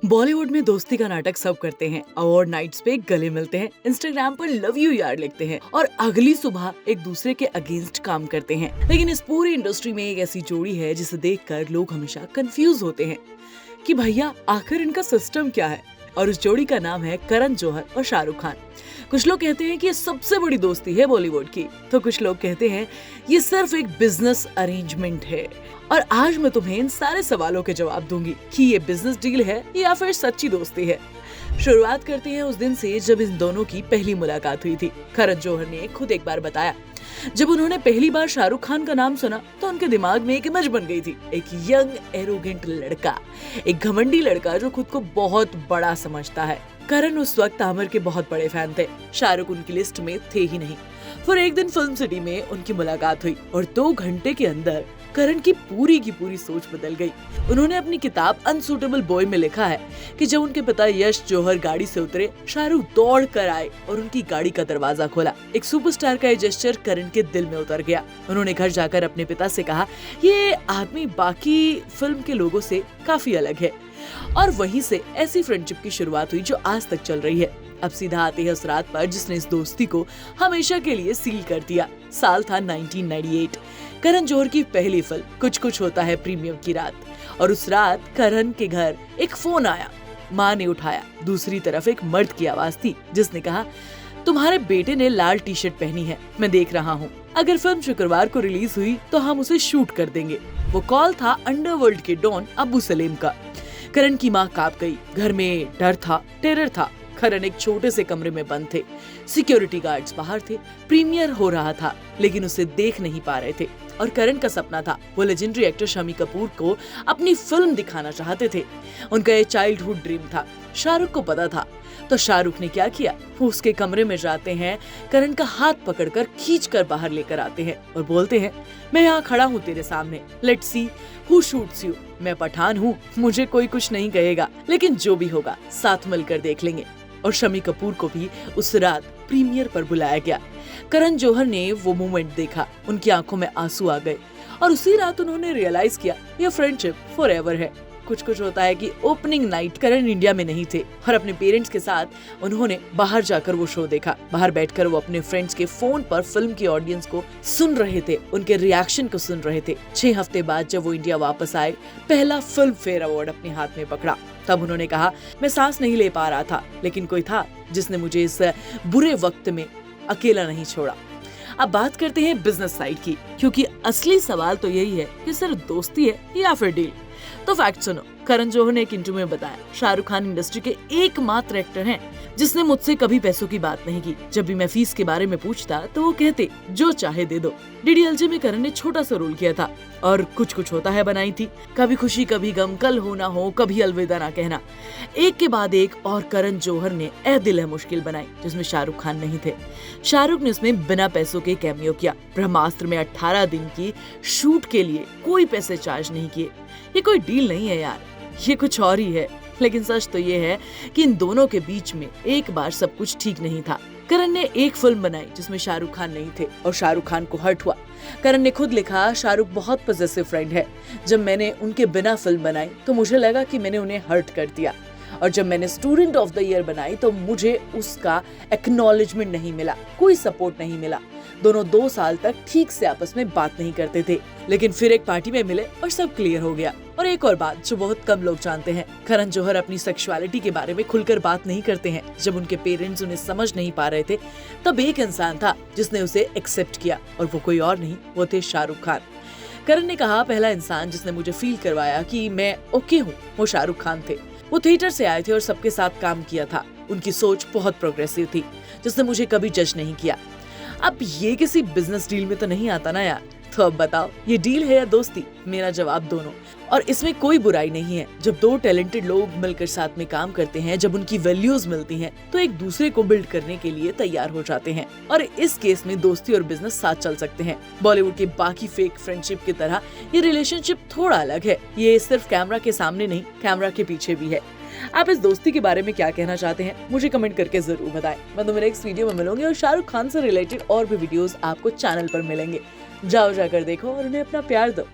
बॉलीवुड में दोस्ती का नाटक सब करते हैं। अवार्ड नाइट्स पे गले मिलते हैं, इंस्टाग्राम पर लव यू यार लिखते हैं और अगली सुबह एक दूसरे के अगेंस्ट काम करते हैं। लेकिन इस पूरी इंडस्ट्री में एक ऐसी जोड़ी है जिसे देखकर लोग हमेशा कंफ्यूज होते हैं कि भैया आखिर इनका सिस्टम क्या है। और उस जोड़ी का नाम है करण जौहर और शाहरुख खान। कुछ लोग कहते हैं कि ये सबसे बड़ी दोस्ती है बॉलीवुड की, तो कुछ लोग कहते हैं ये सिर्फ एक बिजनेस अरेंजमेंट है। और आज मैं तुम्हें इन सारे सवालों के जवाब दूंगी कि ये बिजनेस डील है या फिर सच्ची दोस्ती है। शुरुआत करते हैं उस दिन से जब इन दोनों की पहली मुलाकात हुई थी। करण जौहर ने खुद एक बार बताया, जब उन्होंने पहली बार शाहरुख खान का नाम सुना तो उनके दिमाग में एक इमेज बन गई थी। एक यंग एरोगेंट लड़का, एक घमंडी लड़का जो खुद को बहुत बड़ा समझता है। करण उस वक्त आमिर के बहुत बड़े फैन थे, शाहरुख उनकी लिस्ट में थे ही नहीं। फिर एक दिन फिल्म सिटी में उनकी मुलाकात हुई और 2 घंटे के अंदर करण की पूरी सोच बदल गई। उन्होंने अपनी किताब अनसूटेबल बॉय में लिखा है कि जब उनके पिता यश जौहर गाड़ी से उतरे, शाहरुख दौड़ कर आए और उनकी गाड़ी का दरवाजा खोला। एक सुपरस्टार का ये जेस्चर करण के दिल में उतर गया। उन्होंने घर जाकर अपने पिता से कहा, ये आदमी बाकी फिल्म के लोगों से काफी अलग है। और वहीं से ऐसी फ्रेंडशिप की शुरुआत हुई जो आज तक चल रही है। अब सीधा आते हैं उस रात पर जिसने इस दोस्ती को हमेशा के लिए सील कर दिया। साल था 1998। करण जौहर की पहली फिल्म कुछ कुछ होता है प्रीमियम की रात। और उस रात करण के घर एक फोन आया। माँ ने उठाया। दूसरी तरफ एक मर्द की आवाज थी जिसने कहा, तुम्हारे बेटे ने लाल टी शर्ट पहनी है, मैं देख रहा हूँ। अगर फिल्म शुक्रवार को रिलीज हुई तो हम उसे शूट कर देंगे। वो कॉल था अंडरवर्ल्ड के डॉन अबू सलेम का। करण की माँ कांप गई। घर में डर था, टेरर था। करण एक छोटे से कमरे में बंद थे। सिक्योरिटी गार्ड्स बाहर थे। प्रीमियर हो रहा था लेकिन उसे देख नहीं पा रहे थे। और करण का सपना था, वो लेजेंडरी एक्टर शम्मी कपूर को अपनी फिल्म दिखाना चाहते थे। उनका ये चाइल्डहुड ड्रीम था। शाहरुख को पता था, तो शाहरुख ने क्या किया, वो उसके कमरे में जाते हैं, करण का हाथ पकड़कर खींचकर बाहर लेकर आते हैं और बोलते हैं, मैं यहाँ खड़ा हूँ तेरे सामने, let's see who shoots you. मैं पठान हूँ, मुझे कोई कुछ नहीं कहेगा, लेकिन जो भी होगा साथ मिलकर देख लेंगे। और शम्मी कपूर को भी उस रात प्रीमियर पर बुलाया गया। करण जौहर ने वो मोमेंट देखा, उनकी आंखों में आंसू आ गए और उसी रात उन्होंने रियलाइज किया ये फ्रेंडशिप फॉरएवर है। कुछ कुछ होता है कि ओपनिंग नाइट करण इंडिया में नहीं थे और अपने पेरेंट्स के साथ उन्होंने बाहर जाकर वो शो देखा। बाहर बैठकर वो अपने फ्रेंड्स के फोन पर फिल्म की ऑडियंस को सुन रहे थे, उनके रिएक्शन को सुन रहे थे। 6 हफ्ते बाद जब वो इंडिया वापस आए, पहला फिल्म फेयर अवार्ड अपने हाथ में पकड़ा। तब उन्होंने कहा, मैं सांस नहीं ले पा रहा था, लेकिन कोई था जिसने मुझे इस बुरे वक्त में अकेला नहीं छोड़ा। अब बात करते हैं बिजनेस साइड की, क्योंकि असली सवाल तो यही है कि सिर्फ दोस्ती है या फिर डील। तो फैक्ट सुनो, करण जौहर ने एक इंटरव्यू में बताया, शाहरुख खान इंडस्ट्री के एकमात्र एक्टर हैं जिसने मुझसे कभी पैसों की बात नहीं की। जब भी मैं फीस के बारे में पूछता तो वो कहते, जो चाहे दे दो। डीडीएलजे में करण ने छोटा सा रोल किया था और कुछ कुछ होता है बनाई थी। कभी खुशी कभी गम, कल हो ना हो, कभी अलविदा ना कहना। एक के बाद एक। और करण जौहर ने ए दिल है मुश्किल बनाई जिसमें शाहरुख खान नहीं थे। शाहरुख ने उसमें बिना पैसों के कैमियो किया। ब्रह्मास्त्र में 18 दिन की शूट के लिए कोई पैसे चार्ज नहीं किए। ये कोई डील नहीं है यार, ये कुछ और ही है। लेकिन सच तो ये है कि इन दोनों के बीच में एक बार सब कुछ ठीक नहीं था। करण ने एक फिल्म बनाई जिसमें शाहरुख खान नहीं थे और शाहरुख खान को हर्ट हुआ। करण ने खुद लिखा, शाहरुख बहुत पॉजिटिव फ्रेंड है। जब मैंने उनके बिना फिल्म बनाई तो मुझे लगा कि मैंने उन्हें हर्ट कर दिया। और जब मैंने स्टूडेंट ऑफ द ईयर बनाई तो मुझे उसका एक्नॉलेजमेंट नहीं मिला, कोई सपोर्ट नहीं मिला। दोनों 2 साल तक ठीक से आपस में बात नहीं करते थे, लेकिन फिर एक पार्टी में मिले और सब क्लियर हो गया। और एक और बात जो बहुत कम लोग जानते हैं, करण जौहर अपनी सेक्सुअलिटी के बारे में खुलकर बात नहीं करते हैं। जब उनके पेरेंट्स उन्हें समझ नहीं पा रहे थे, तब एक इंसान था जिसने उसे एक्सेप्ट किया और वो कोई और नहीं, वो थे शाहरुख खान। करण ने कहा, पहला इंसान जिसने मुझे फील करवाया कि मैं ओके हूँ, वो शाहरुख खान थे। वो थिएटर से आए थे और सबके साथ काम किया था। उनकी सोच बहुत प्रोग्रेसिव थी, जिसने मुझे कभी जज नहीं किया। अब ये किसी बिजनेस डील में तो नहीं आता ना यार। तो अब बताओ, ये डील है या दोस्ती? मेरा जवाब दोनों। और इसमें कोई बुराई नहीं है। जब 2 टैलेंटेड लोग मिलकर साथ में काम करते हैं, जब उनकी वैल्यूज मिलती हैं, तो एक दूसरे को बिल्ड करने के लिए तैयार हो जाते हैं। और इस केस में दोस्ती और बिजनेस साथ चल सकते हैं। बॉलीवुड के बाकी फेक फ्रेंडशिप की तरह ये रिलेशनशिप थोड़ा अलग है। ये सिर्फ कैमरा के सामने नहीं, कैमरा के पीछे भी है। आप इस दोस्ती के बारे में क्या कहना चाहते हैं, मुझे कमेंट करके जरूर बताएं। मैं तुम्हें नेक्स्ट वीडियो में मिलूंगी और शाहरुख खान से रिलेटेड और भी वीडियोस आपको चैनल पर मिलेंगे। जाओ जाकर देखो और उन्हें अपना प्यार दो।